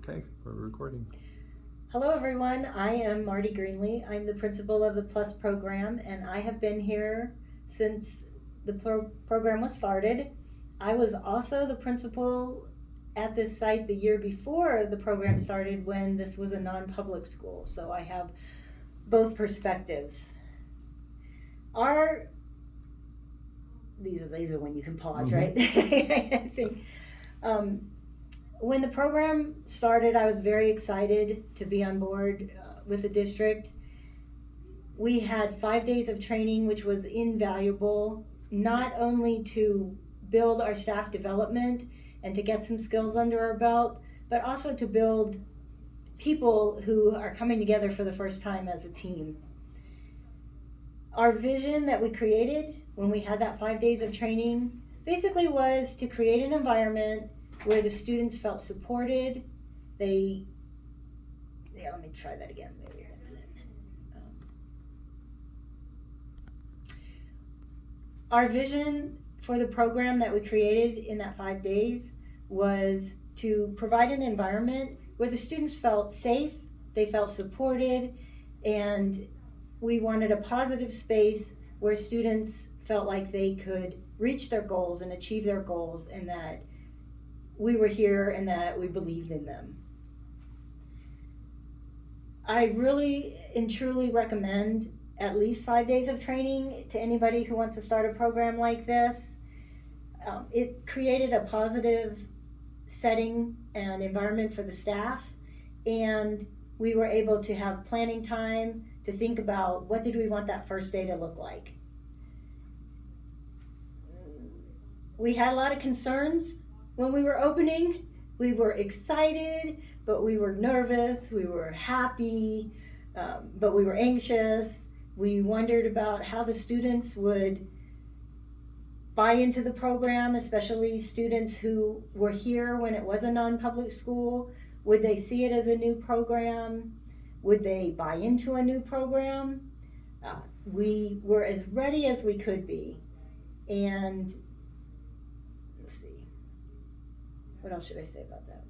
Okay, we're recording. Hello everyone, I am Marty Greenlee. I'm the principal of the PLUS program and I have been here since the program was started. I was also the principal at this site the year before the program started when this was a non-public school, so I have both perspectives. These are when you can pause, right? I think when the program started, I was very excited to be on board with the district. We had 5 days of training, which was invaluable, not only to build our staff development and to get some skills under our belt, but also to build people who are coming together for the first time as a team. Our vision that we created when we had that 5 days of training basically was to create an environment where the students felt supported. Let me try that again. Our vision for the program that we created in that 5 days was to provide an environment where the students felt safe, they felt supported, and we wanted a positive space where students felt like they could reach their goals and achieve their goals, and that we were here and that we believed in them. I really and truly recommend at least 5 days of training to anybody who wants to start a program like this. It created a positive setting and environment for the staff, and we were able to have planning time to think about what did we want that first day to look like. We had a lot of concerns when we were opening. We were excited, but we were nervous, we were happy, but we were anxious. We wondered about how the students would buy into the program, especially students who were here when it was a non-public school. Would they see it as a new program? Would they buy into a new program? We were as ready as we could be. And let's see, what else should I say about that?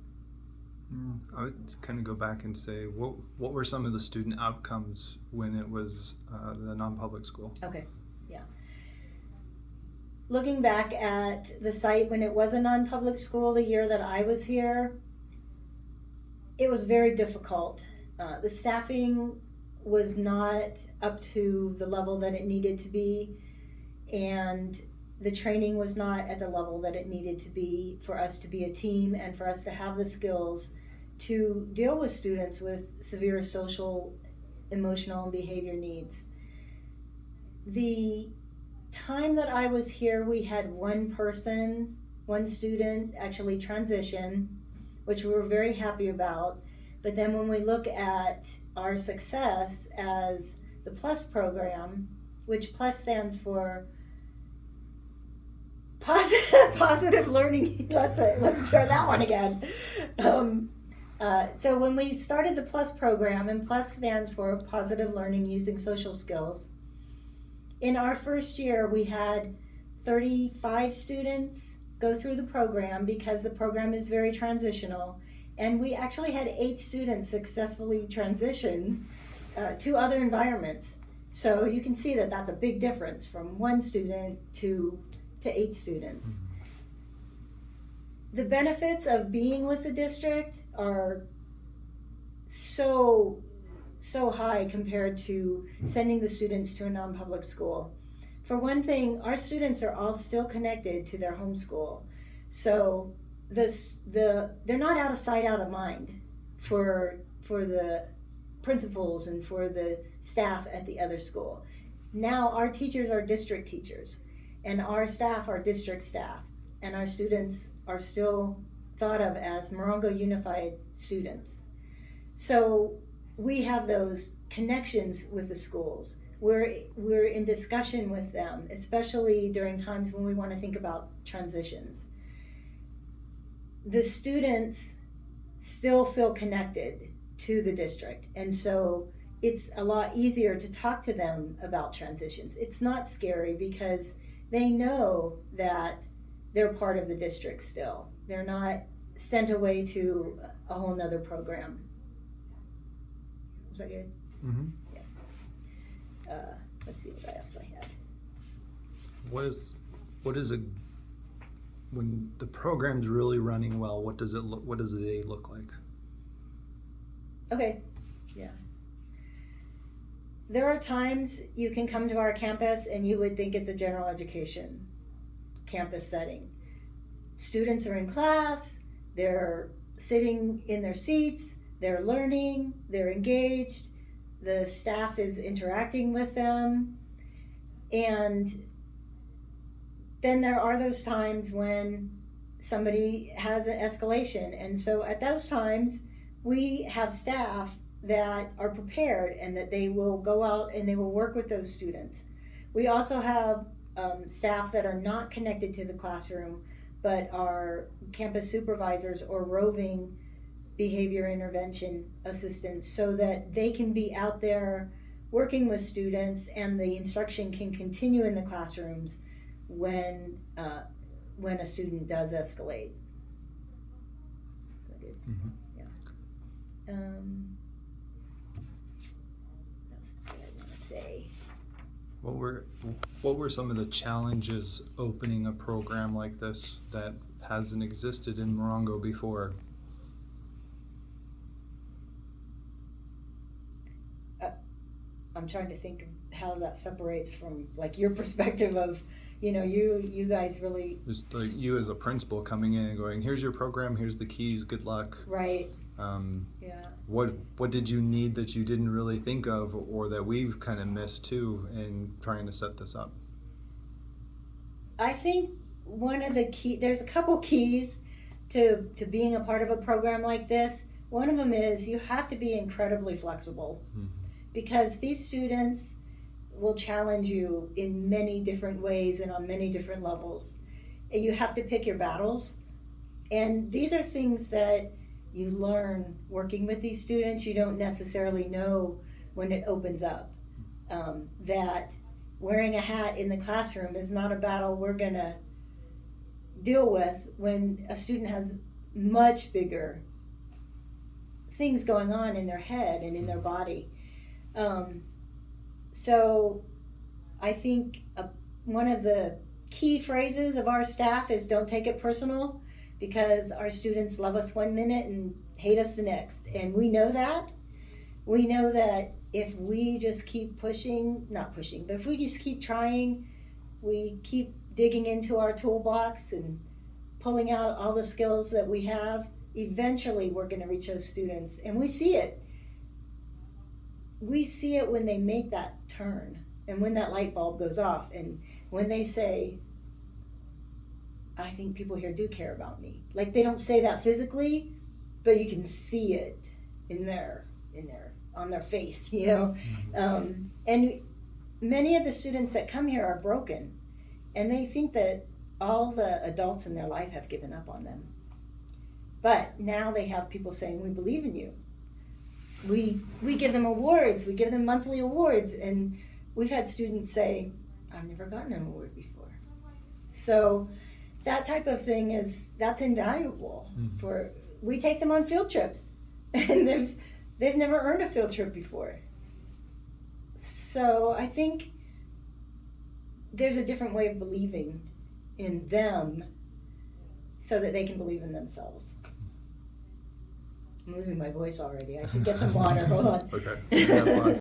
I would kind of go back and say, what were some of the student outcomes when it was the non-public school? Okay, yeah. Looking back at the site when it was a non-public school the year that I was here, it was very difficult. The staffing was not up to the level that it needed to be, and the training was not at the level that it needed to be for us to be a team and for us to have the skills to deal with students with severe social, emotional, and behavior needs. The time that I was here, we had one student actually transition, which we were very happy about. But then when we look at our success as the PLUS program, which PLUS stands for positive learning. Let me try that one again. So when we started the PLUS program, and PLUS stands for Positive Learning Using Social Skills, in our first year we had 35 students go through the program because the program is very transitional, and we actually had 8 students successfully transition to other environments. So you can see that that's a big difference from 1 student to 8 students. The benefits of being with the district are so high compared to sending the students to a non-public school. For one thing, our students are all still connected to their home school. So they're not out of sight, out of mind for the principals and for the staff at the other school. Now our teachers are district teachers, and our staff are district staff, and our students are still thought of as Morongo Unified students. So we have those connections with the schools. We're in discussion with them, especially during times when we want to think about transitions. The students still feel connected to the district, and so it's a lot easier to talk to them about transitions. It's not scary because they know that they're part of the district still. They're not sent away to a whole nother program. Was that good? Mm-hmm. Let's see what else I had. What is a when the program's really running well? What does a day look like? Okay, yeah. There are times you can come to our campus and you would think it's a general education campus setting. Students are in class, they're sitting in their seats, they're learning, they're engaged, the staff is interacting with them, and then there are those times when somebody has an escalation, and so at those times we have staff that are prepared and that they will go out and they will work with those students. We also have staff that are not connected to the classroom but are campus supervisors or roving behavior intervention assistants, so that they can be out there working with students and the instruction can continue in the classrooms when a student does escalate. Is that good? Mm-hmm. Yeah. What else did I want to say? What were some of the challenges opening a program like this that hasn't existed in Morongo before? I'm trying to think of how that separates from like your perspective of, you guys really. Just like you as a principal coming in and going, here's your program, here's the keys, good luck. Right. Yeah. What did you need that you didn't really think of, or that we've kind of missed too in trying to set this up? I think one of the there's a couple keys to being a part of a program like this. One of them is you have to be incredibly flexible, because these students will challenge you in many different ways and on many different levels. And you have to pick your battles. And these are things that you learn working with these students. You don't necessarily know when it opens up. That wearing a hat in the classroom is not a battle we're gonna deal with when a student has much bigger things going on in their head and in their body. So I think one of the key phrases of our staff is don't take it personal, because our students love us 1 minute and hate us the next. And we know that. We know that if we just keep but if we just keep trying, we keep digging into our toolbox and pulling out all the skills that we have, eventually we're going to reach those students. And we see it. We see it when they make that turn and when that light bulb goes off and when they say, I think people here do care about me. Like, they don't say that physically, but you can see it on their face, and many of the students that come here are broken, and they think that all the adults in their life have given up on them. But now they have people saying, we believe in you. We give them awards, we give them monthly awards, and we've had students say, I've never gotten an award before. So that type of thing that's invaluable. We take them on field trips, and they've never earned a field trip before. So I think there's a different way of believing in them so that they can believe in themselves. I'm losing my voice already. I should get some water. Hold on. Okay.